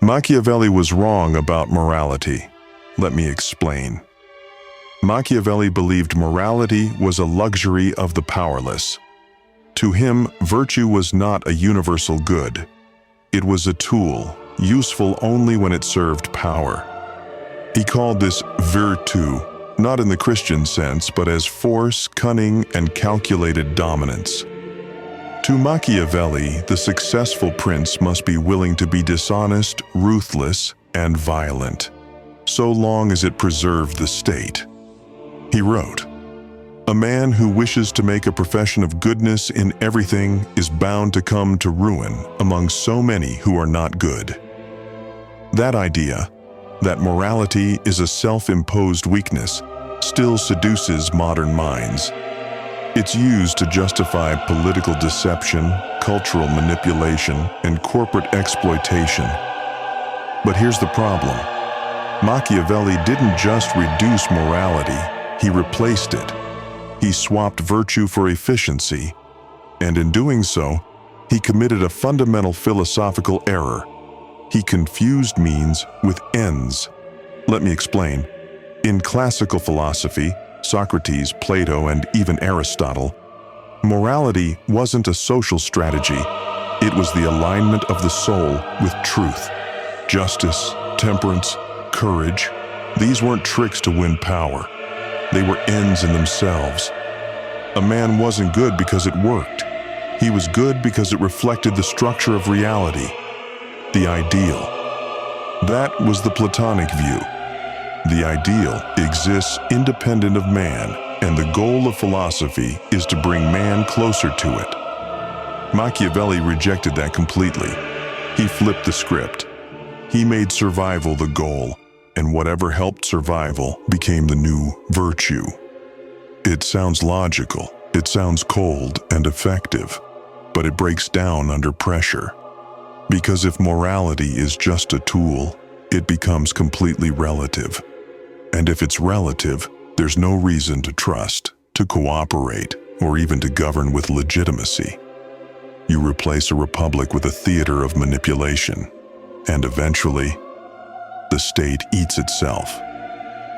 Machiavelli was wrong about morality. Let me explain. Machiavelli believed morality was a luxury of the powerless. To him, virtue was not a universal good. It was a tool, useful only when it served power. He called this virtù, not in the Christian sense, but as force, cunning, and calculated dominance. To Machiavelli, the successful prince must be willing to be dishonest, ruthless, and violent, so long as it preserved the state. He wrote, "A man who wishes to make a profession of goodness in everything is bound to come to ruin among so many who are not good." That idea, that morality is a self-imposed weakness, still seduces modern minds. It's used to justify political deception, cultural manipulation, and corporate exploitation. But here's the problem. Machiavelli didn't just reduce morality, he replaced it. He swapped virtue for efficiency, and in doing so, he committed a fundamental philosophical error. He confused means with ends. Let me explain. In classical philosophy, Socrates, Plato, and even Aristotle, morality wasn't a social strategy. It was the alignment of the soul with truth. Justice, temperance, courage, these weren't tricks to win power. They were ends in themselves. A man wasn't good because it worked. He was good because it reflected the structure of reality, the ideal. That was the Platonic view. The ideal exists independent of man, and the goal of philosophy is to bring man closer to it. Machiavelli rejected that completely. He flipped the script. He made survival the goal, and whatever helped survival became the new virtue. It sounds logical, it sounds cold and effective, but it breaks down under pressure. Because if morality is just a tool, it becomes completely relative. And if it's relative, there's no reason to trust, to cooperate, or even to govern with legitimacy. You replace a republic with a theater of manipulation, and eventually, the state eats itself.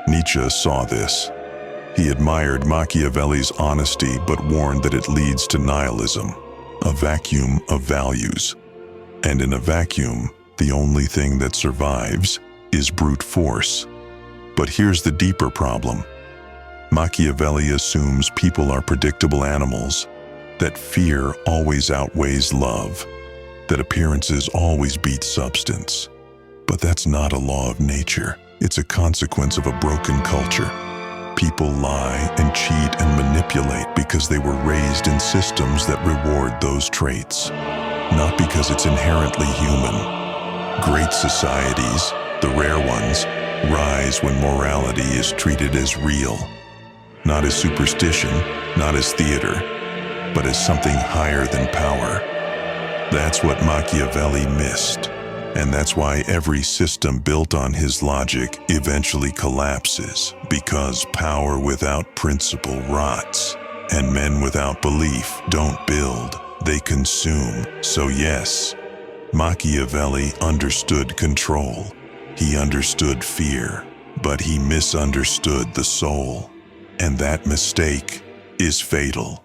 Nietzsche saw this. He admired Machiavelli's honesty but warned that it leads to nihilism, a vacuum of values. And in a vacuum, the only thing that survives is brute force. But here's the deeper problem. Machiavelli assumes people are predictable animals, that fear always outweighs love, that appearances always beat substance. But that's not a law of nature. It's a consequence of a broken culture. People lie and cheat and manipulate because they were raised in systems that reward those traits, not because it's inherently human. Great societies, the rare ones, rise when morality is treated as real, not as superstition, not as theater, but as something higher than power. That's what Machiavelli missed, and that's why every system built on his logic eventually collapses, because power without principle rots, and men without belief don't build, they consume. So yes, Machiavelli understood control. He understood fear, but he misunderstood the soul. And that mistake is fatal.